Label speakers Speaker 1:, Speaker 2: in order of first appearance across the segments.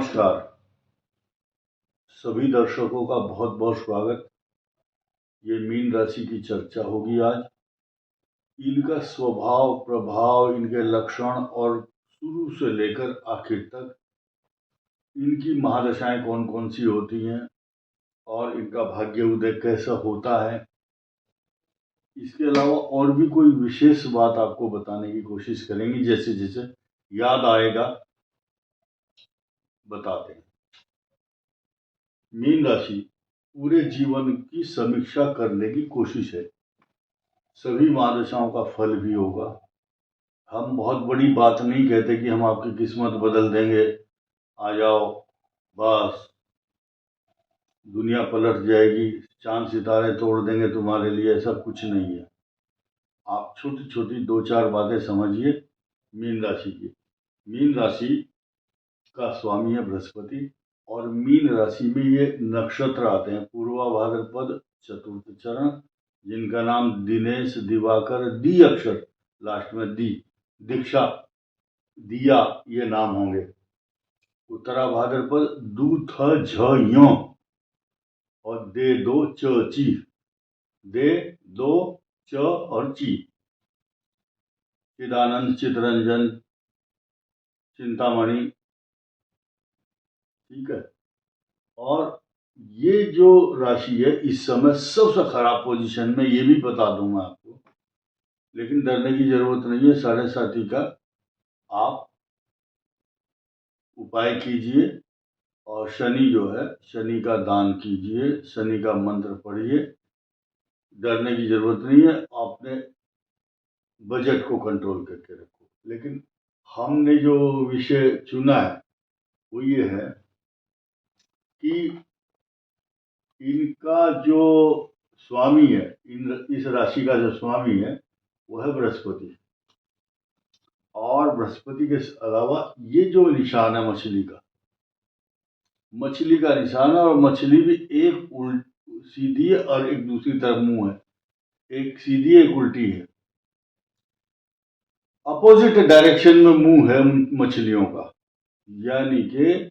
Speaker 1: नमस्कार। सभी दर्शकों का बहुत बहुत स्वागत। ये मीन राशि की चर्चा होगी आज। इनका स्वभाव, प्रभाव, इनके लक्षण और शुरू से लेकर आखिर तक इनकी महादशाएं कौन कौन सी होती हैं और इनका भाग्य उदय कैसा होता है। इसके अलावा और भी कोई विशेष बात आपको बताने की कोशिश करेंगे, जैसे जैसे याद आएगा बताते हैं। मीन राशि पूरे जीवन की समीक्षा करने की कोशिश है। सभी महादशाओं का फल भी होगा। हम बहुत बड़ी बात नहीं कहते कि हम आपकी किस्मत बदल देंगे, आ जाओ बस दुनिया पलट जाएगी, चांद सितारे तोड़ देंगे तुम्हारे लिए। ऐसा कुछ नहीं है। आप छोटी छोटी दो चार बातें समझिए मीन राशि की। मीन राशि का स्वामी है बृहस्पति और मीन राशि में ये नक्षत्र आते हैं पूर्वा भाद्रपद चतुर्थ चरण, जिनका नाम दिनेश, दिवाकर, दी अक्षर लास्ट में दी, दीक्षा, दिया, ये नाम होंगे। उत्तरा भाद्रपद दू थ झ य और दे दो च ची, दे दो च और ची। चिदानंद, चितरंजन, चिंतामणि, ठीक है। और ये जो राशि है इस समय सबसे खराब पोजीशन में, ये भी बता दूंगा आपको, लेकिन डरने की जरूरत नहीं है। 7.5 का आप उपाय कीजिए और शनि जो है, शनि का दान कीजिए, शनि का मंत्र पढ़िए। डरने की जरूरत नहीं है। आपने बजट को कंट्रोल करके रखो। लेकिन हमने जो विषय चुना है वो ये है कि इनका जो स्वामी है, इस राशि का जो स्वामी है वो है बृहस्पति। और बृहस्पति के अलावा ये जो निशान है मछली का निशान है, और मछली भी एक सीधी है और एक दूसरी तरफ मुंह है, एक सीधी एक उल्टी है, अपोजिट डायरेक्शन में मुंह है मछलियों का। यानी कि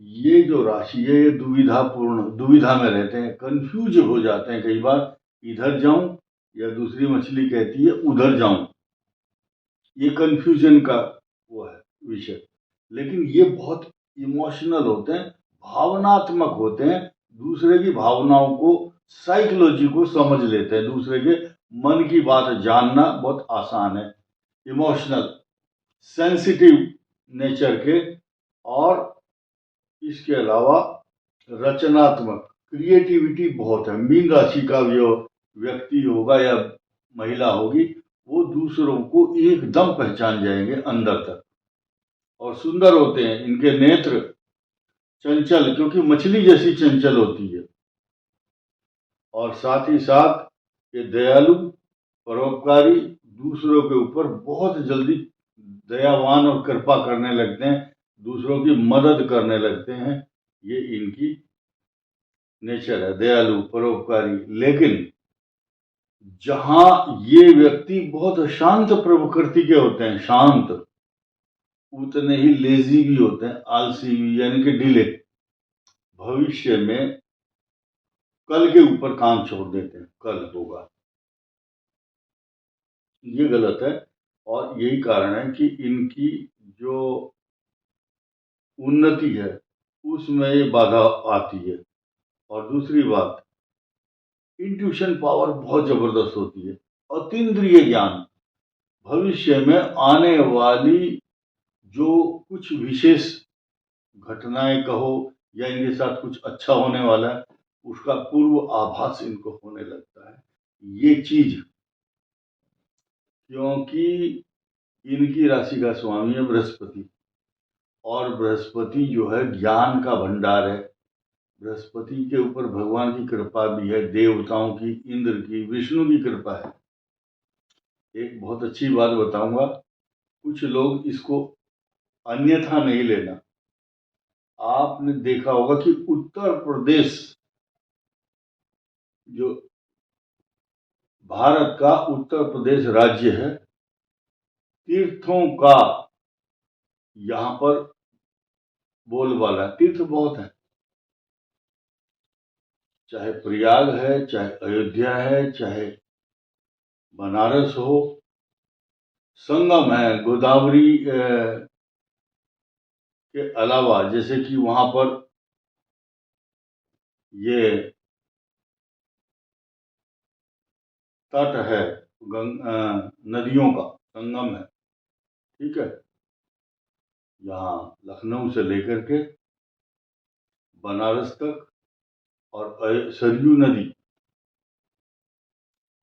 Speaker 1: ये जो राशि है ये दुविधा में रहते हैं, कंफ्यूज हो जाते हैं कई बार, इधर जाऊं या दूसरी मछली कहती है उधर जाऊं। ये कंफ्यूजन का वो है विषय। लेकिन ये बहुत इमोशनल होते हैं, भावनात्मक होते हैं, दूसरे की भावनाओं को, साइकोलॉजी को समझ लेते हैं। दूसरे के मन की बात जानना बहुत आसान है। इमोशनल, सेंसिटिव नेचर के, और इसके अलावा रचनात्मक, क्रिएटिविटी बहुत है। मीन राशि का जो व्यक्ति होगा या महिला होगी वो दूसरों को एकदम पहचान जाएंगे अंदर तक, और सुंदर होते हैं। इनके नेत्र चंचल, क्योंकि मछली जैसी चंचल होती है, और साथ ही साथ ये दयालु, परोपकारी, दूसरों के ऊपर बहुत जल्दी दयावान और कृपा करने लगते हैं, दूसरों की मदद करने लगते हैं। ये इनकी नेचर है, दयालु, परोपकारी। लेकिन जहां ये व्यक्ति बहुत शांत प्रकृति के होते हैं, शांत, उतने ही लेजी भी होते हैं, आलसी भी, यानी कि ढीले। भविष्य में कल के ऊपर काम छोड़ देते हैं, कल होगा, ये गलत है। और यही कारण है कि इनकी जो उन्नति है उसमें ये बाधा आती है। और दूसरी बात, इंट्यूशन पावर बहुत जबरदस्त होती है। अतीन्द्रिय ज्ञान, भविष्य में आने वाली जो कुछ विशेष घटनाएं कहो या इनके साथ कुछ अच्छा होने वाला है उसका पूर्व आभास इनको होने लगता है। ये चीज, क्योंकि इनकी राशि का स्वामी है बृहस्पति, और बृहस्पति जो है ज्ञान का भंडार है। बृहस्पति के ऊपर भगवान की कृपा भी है, देवताओं की, इंद्र की, विष्णु की कृपा है। एक बहुत अच्छी बात बताऊंगा, कुछ लोग इसको अन्यथा नहीं लेना। आपने देखा होगा कि उत्तर प्रदेश जो भारत का उत्तर प्रदेश राज्य है, तीर्थों का यहाँ पर बोलबाला, तीर्थ बहुत है, चाहे प्रयाग है, चाहे अयोध्या है, चाहे बनारस हो, संगम है गोदावरी के अलावा, जैसे कि वहां पर ये तट है, नदियों का संगम है, ठीक है। यहाँ लखनऊ से लेकर के बनारस तक और सरयू नदी,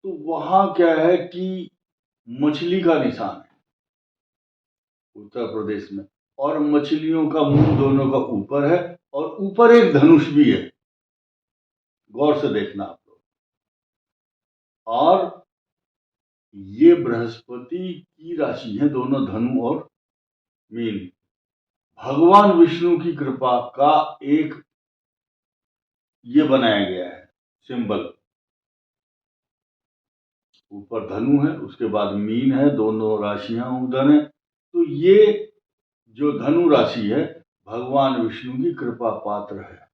Speaker 1: तो वहां क्या है कि मछली का निशान है उत्तर प्रदेश में, और मछलियों का मुंह दोनों का ऊपर है, और ऊपर एक धनुष भी है, गौर से देखना आप लोग। और ये बृहस्पति की राशि है, दोनों धनु और मीन। भगवान विष्णु की कृपा का एक ये बनाया गया है सिंबल। ऊपर धनु है, उसके बाद मीन है, दोनों राशियां उधर हैं। तो ये जो धनु राशि है भगवान विष्णु की कृपा पात्र है।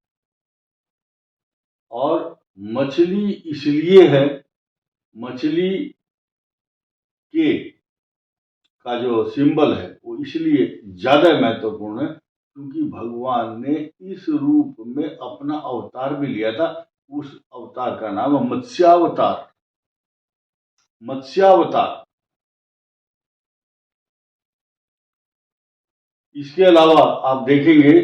Speaker 1: और मछली इसलिए है, मछली के का जो सिंबल है वो इसलिए ज्यादा महत्वपूर्ण है क्योंकि भगवान ने इस रूप में अपना अवतार भी लिया था। उस अवतार का नाम है मत्स्यावतार। मत्स्यावतार। इसके अलावा आप देखेंगे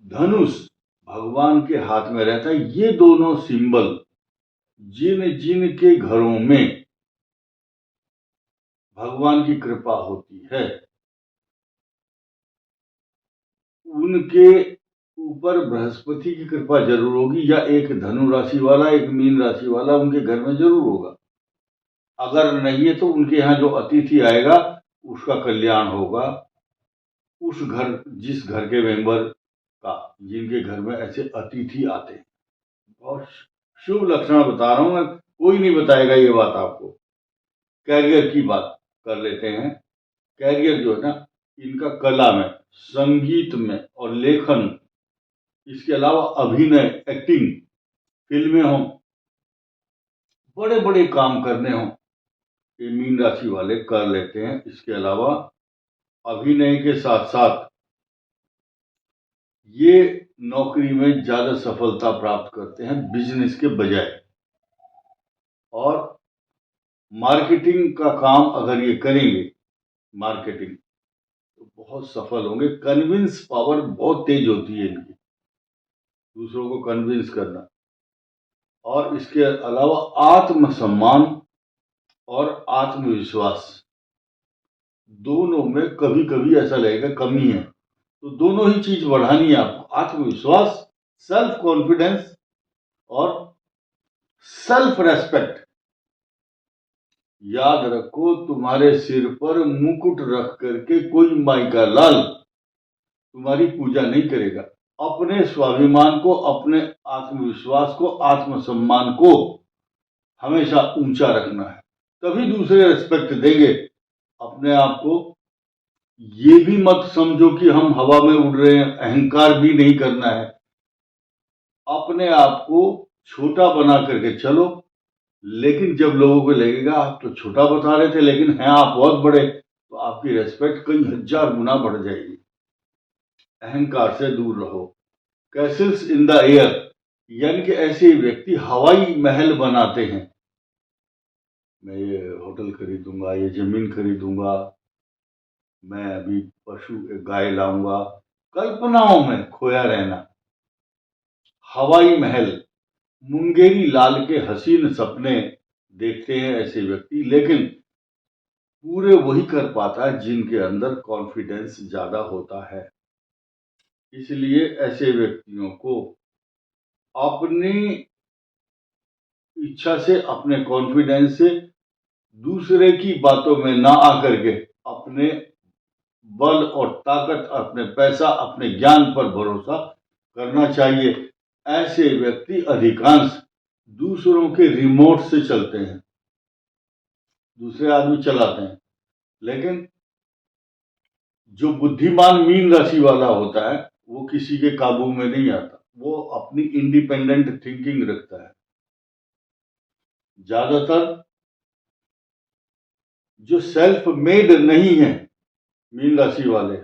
Speaker 1: धनुष भगवान के हाथ में रहता है। ये दोनों सिंबल जिन जिन के घरों में भगवान की कृपा होती है उनके ऊपर बृहस्पति की कृपा जरूर होगी, या एक धनु राशि वाला एक मीन राशि वाला उनके घर में जरूर होगा। अगर नहीं है तो उनके यहाँ जो अतिथि आएगा उसका कल्याण होगा। उस घर, जिस घर के मेंबर का, जिनके घर में ऐसे अतिथि आते हैं, बहुत शुभ लक्षण बता रहा हूं मैं, कोई नहीं बताएगा ये बात आपको। कैरियर की बात कर लेते हैं। कैरियर जो है ना, इनका कला में, संगीत में और लेखन, इसके अलावा अभिनय, एक्टिंग, फिल्में हों, बड़े बड़े काम करने हों, ये मीन राशि वाले कर लेते हैं। इसके अलावा अभिनय के साथ साथ ये नौकरी में ज्यादा सफलता प्राप्त करते हैं बिजनेस के बजाय। और मार्केटिंग का काम अगर ये करेंगे, मार्केटिंग, तो बहुत सफल होंगे। कन्विंस पावर बहुत तेज होती है इनकी, दूसरों को कन्विंस करना। और इसके अलावा आत्मसम्मान और आत्मविश्वास, दोनों में कभी कभी ऐसा लगेगा कमी है, तो दोनों ही चीज बढ़ानी है आपको। आत्मविश्वास, सेल्फ कॉन्फिडेंस और सेल्फ रेस्पेक्ट। याद रखो, तुम्हारे सिर पर मुकुट रख करके कोई माई का लाल तुम्हारी पूजा नहीं करेगा। अपने स्वाभिमान को, अपने आत्मविश्वास को, आत्मसम्मान को हमेशा ऊंचा रखना है, तभी दूसरे रेस्पेक्ट देंगे। अपने आप को ये भी मत समझो कि हम हवा में उड़ रहे हैं, अहंकार भी नहीं करना है। अपने आप को छोटा बना करके चलो, लेकिन जब लोगों को लगेगा आप तो छोटा बता रहे थे लेकिन हैं आप बहुत बड़े, तो आपकी रेस्पेक्ट कई हजार गुना बढ़ जाएगी। अहंकार से दूर रहो। कैसल्स इन द एयर, यानी कि ऐसे व्यक्ति हवाई महल बनाते हैं। मैं ये होटल खरीदूंगा, ये जमीन खरीदूंगा, मैं अभी पशु गाय लाऊंगा, कल्पनाओं में खोया रहना। हवाई महल, मुंगेरी लाल के हसीन सपने देखते हैं ऐसे व्यक्ति, लेकिन पूरे वही कर पाता है जिनके अंदर कॉन्फिडेंस ज्यादा होता है। इसलिए ऐसे व्यक्तियों को अपनी इच्छा से, अपने कॉन्फिडेंस से, दूसरे की बातों में ना आकर के अपने बल और ताकत, अपने पैसा, अपने ज्ञान पर भरोसा करना चाहिए। ऐसे व्यक्ति अधिकांश दूसरों के रिमोट से चलते हैं, दूसरे आदमी चलाते हैं, लेकिन जो बुद्धिमान मीन राशि वाला होता है वो किसी के काबू में नहीं आता, वो अपनी इंडिपेंडेंट थिंकिंग रखता है। ज्यादातर जो सेल्फ मेड नहीं है मीन राशि वाले,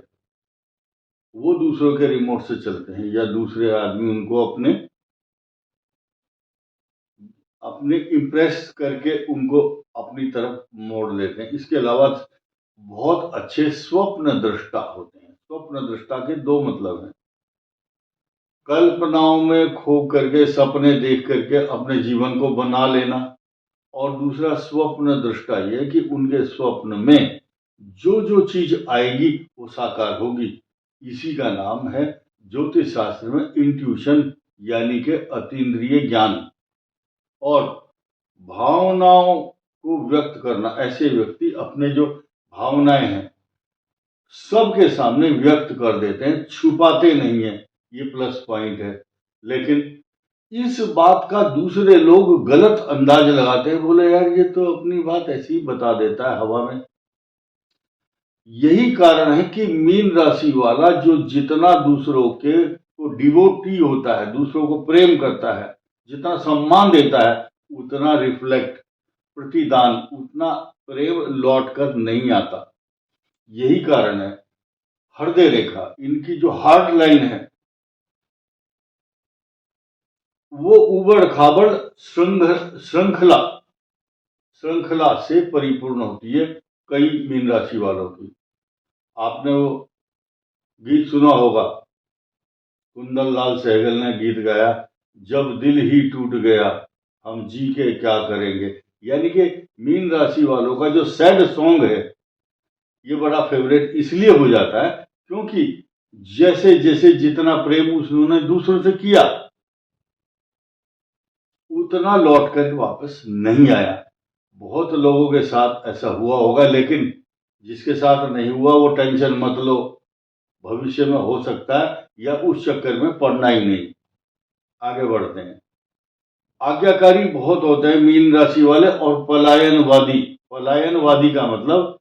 Speaker 1: वो दूसरों के रिमोट से चलते हैं या दूसरे आदमी उनको अपने अपने इम्प्रेस करके उनको अपनी तरफ मोड़ लेते हैं। इसके अलावा बहुत अच्छे स्वप्न दृष्टा होते हैं। स्वप्न दृष्टा के दो मतलब हैं, कल्पनाओं में खो करके सपने देख करके अपने जीवन को बना लेना, और दूसरा स्वप्न दृष्टा ये कि उनके स्वप्न में जो जो चीज आएगी वो साकार होगी। इसी का नाम है ज्योतिष शास्त्र में इंट्यूशन, यानी कि अतीन्द्रिय ज्ञान। और भावनाओं को व्यक्त करना, ऐसे व्यक्ति अपने जो भावनाएं हैं सबके सामने व्यक्त कर देते हैं, छुपाते नहीं है, ये प्लस पॉइंट है। लेकिन इस बात का दूसरे लोग गलत अंदाज लगाते हैं, बोले यार ये तो अपनी बात ऐसी ही बता देता है हवा में। यही कारण है कि मीन राशि वाला जो जितना दूसरों के को डिवोटी होता है, दूसरों को प्रेम करता है, जितना सम्मान देता है, उतना रिफ्लेक्ट प्रतिदान, उतना प्रेम लौट कर नहीं आता। यही कारण है हृदय रेखा, इनकी जो हार्ट लाइन है वो उबड़ खाबड़ श्रृंखला श्रृंखला से परिपूर्ण होती है कई मीन राशि वालों की। आपने वो गीत सुना होगा, कुंदन लाल सहगल ने गीत गाया, जब दिल ही टूट गया हम जी के क्या करेंगे। यानी कि मीन राशि वालों का जो सैड सॉन्ग है ये बड़ा फेवरेट इसलिए हो जाता है क्योंकि जैसे जैसे जितना प्रेम उन्होंने दूसरों से किया उतना लौट कर वापस नहीं आया। बहुत लोगों के साथ ऐसा हुआ होगा, लेकिन जिसके साथ नहीं हुआ वो टेंशन मत लो, भविष्य में हो सकता है, या उस चक्कर में पड़ना ही नहीं। आगे बढ़ते हैं। आज्ञाकारी बहुत होते हैं मीन राशि वाले, और पलायनवादी। पलायनवादी का मतलब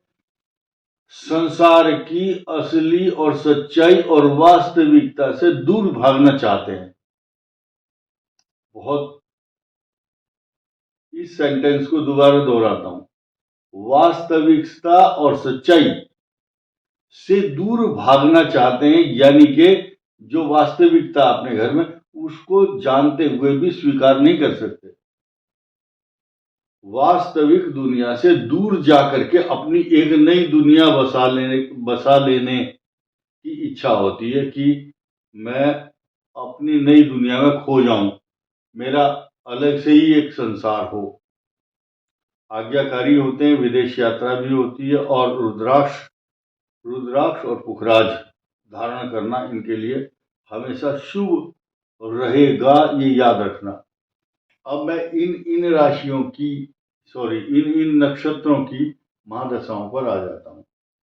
Speaker 1: संसार की असली और सच्चाई और वास्तविकता से दूर भागना चाहते हैं। बहुत, इस सेंटेंस को दोबारा दोहराता हूं, वास्तविकता और सच्चाई से दूर भागना चाहते हैं, यानी कि जो वास्तविकता अपने घर में उसको जानते हुए भी स्वीकार नहीं कर सकते। वास्तविक दुनिया से दूर जाकर के अपनी एक नई दुनिया बसा लेने की इच्छा होती है कि मैं अपनी नई दुनिया में खो जाऊं, मेरा अलग से ही एक संसार हो। आज्ञाकारी होते हैं, विदेश यात्रा भी होती है, और रुद्राक्ष और पुखराज धारण करना इनके लिए हमेशा शुभ रहेगा, ये याद रखना। अब मैं इन राशियों की इन नक्षत्रों की महादशाओं पर आ जाता हूं।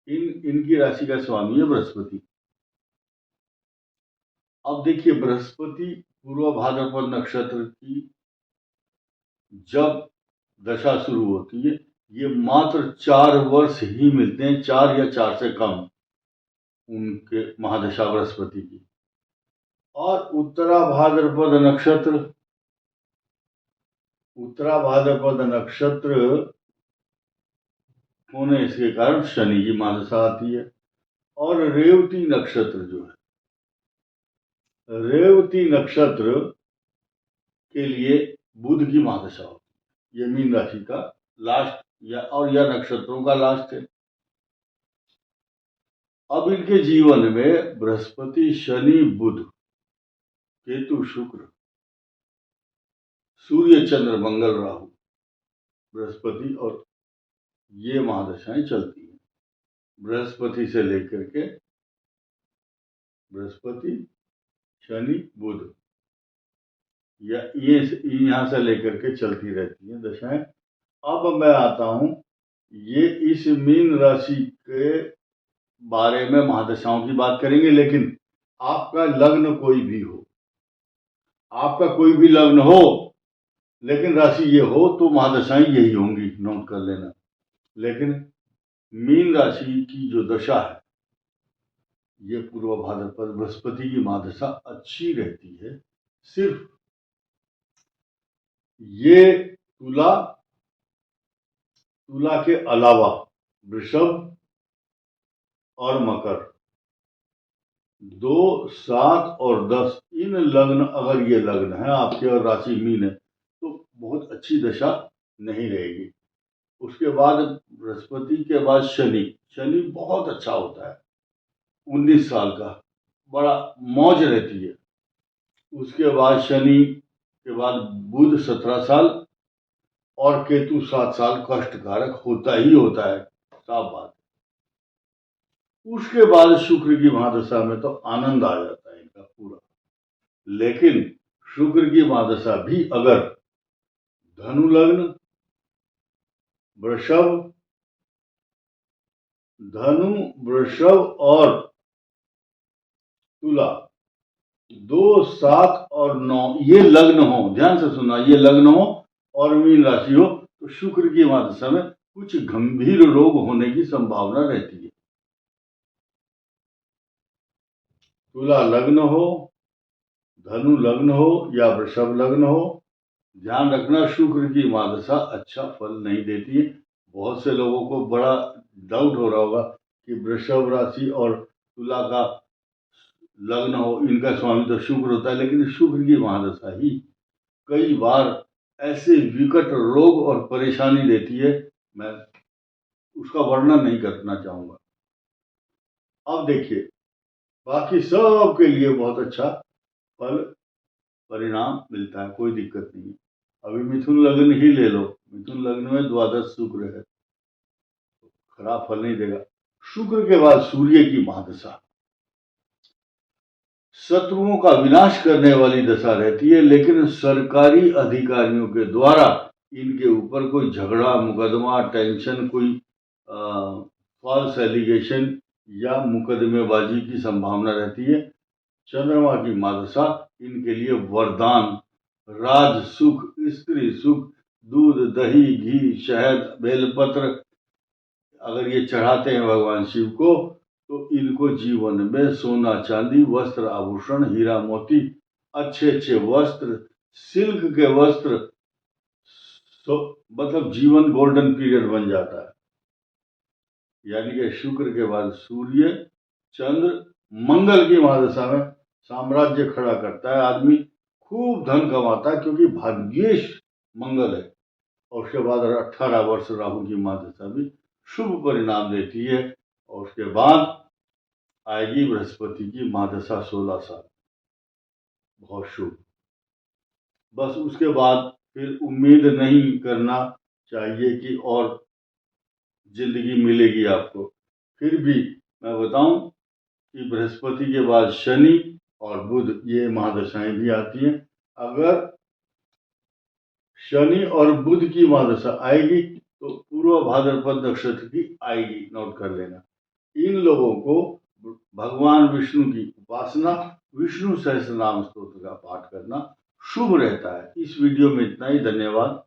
Speaker 1: इनकी राशि का स्वामी है बृहस्पति। अब देखिए, बृहस्पति पूर्व भाद्रपद नक्षत्र की जब दशा शुरू होती है, ये मात्र 4 वर्ष ही मिलते हैं, 4 या 4 से कम उनके महादशा बृहस्पति की। और उत्तरा भाद्रपद नक्षत्र होने इसके कारण शनि की महादशा आती है। और रेवती नक्षत्र जो है, रेवती नक्षत्र के लिए बुध की महादशा होती है। ये मीन राशि का लास्ट या नक्षत्रों का लास्ट है। अब इनके जीवन में बृहस्पति, शनि, बुध, केतु, शुक्र, सूर्य, चंद्र, मंगल, राहु, बृहस्पति, और ये महादशाएं चलती हैं। बृहस्पति से लेकर के बृहस्पति, शनि, बुध, या ये यहां से लेकर के चलती रहती हैं दशाएं। अब मैं आता हूं, ये इस मीन राशि के बारे में महादशाओं की बात करेंगे, लेकिन आपका लग्न कोई भी हो, आपका कोई भी लग्न हो लेकिन राशि ये हो, तो महादशाएं यही होंगी, नोट कर लेना। लेकिन मीन राशि की जो दशा है ये पूर्व भाद्रपद बृहस्पति की महादशा अच्छी रहती है। सिर्फ ये तुला के अलावा वृषभ और मकर 2, 7 और 10 इन लग्न, अगर ये लग्न है आपके और राशि मीन है तो बहुत अच्छी दशा नहीं रहेगी। उसके बाद बृहस्पति के बाद शनि बहुत अच्छा होता है, 19 साल का, बड़ा मौज रहती है। उसके बाद शनि के बाद बुध 17 साल और केतु 7 साल कष्टकारक होता ही होता है, साफ बात। उसके बाद शुक्र की महादशा में तो आनंद आ जाता है इनका पूरा। लेकिन शुक्र की महादशा भी अगर धनु लग्न, वृषभ और तुला 2, 7 और 9 ये लग्न हो, ध्यान से सुनना, ये लग्न हो और मीन राशि हो तो शुक्र की महादशा में कुछ गंभीर रोग होने की संभावना रहती है। तुला लग्न हो, धनु लग्न हो या वृषभ लग्न हो, ध्यान रखना शुक्र की महादशा अच्छा फल नहीं देती है। बहुत से लोगों को बड़ा डाउट हो रहा होगा कि वृषभ राशि और तुला का लग्न हो, इनका स्वामी तो शुक्र होता है, लेकिन शुक्र की महादशा ही कई बार ऐसे विकट रोग और परेशानी देती है, मैं उसका वर्णन नहीं करना चाहूंगा। अब देखिए, बाकी सब के लिए बहुत अच्छा फल परिणाम मिलता है, कोई दिक्कत नहीं है। अभी मिथुन लग्न ही ले लो, मिथुन लग्न में द्वादश शुक्र है, तो खराब फल नहीं देगा। शुक्र के बाद सूर्य की महादशा शत्रुओं का विनाश करने वाली दशा रहती है, लेकिन सरकारी अधिकारियों के द्वारा इनके ऊपर कोई झगड़ा, मुकदमा, टेंशन, कोई फॉल्स एलिगेशन या मुकदमेबाजी की संभावना रहती है। चंद्रमा की महादशा इनके लिए वरदान, राज सुख, स्त्री सुख, दूध, दही, घी, शहद, बेलपत्र अगर ये चढ़ाते हैं भगवान शिव को तो इनको जीवन में सोना, चांदी, वस्त्र, आभूषण, हीरा, मोती, अच्छे अच्छे वस्त्र, सिल्क के वस्त्र, तो मतलब जीवन गोल्डन पीरियड बन जाता है। यानी कि शुक्र के बाद सूर्य, चंद्र, मंगल की महादशा में साम्राज्य खड़ा करता है, आदमी खूब धन कमाता है क्योंकि भाग्येश मंगल है। और उसके बाद 18 वर्ष राहु की महादशा भी शुभ परिणाम देती है। और उसके बाद आएगी बृहस्पति की महादशा 16 साल, बहुत शुभ। बस उसके बाद फिर उम्मीद नहीं करना चाहिए कि और जिंदगी मिलेगी आपको। फिर भी मैं बताऊं कि बृहस्पति के बाद शनि और बुध ये महादशाएं भी आती हैं। अगर शनि और बुध की महादशा आएगी तो पूर्व भाद्रपद नक्षत्र की आएगी, नोट कर लेना। इन लोगों को भगवान विष्णु की उपासना, विष्णु सहस्त्रनाम स्तोत्र का पाठ करना शुभ रहता है। इस वीडियो में इतना ही, धन्यवाद।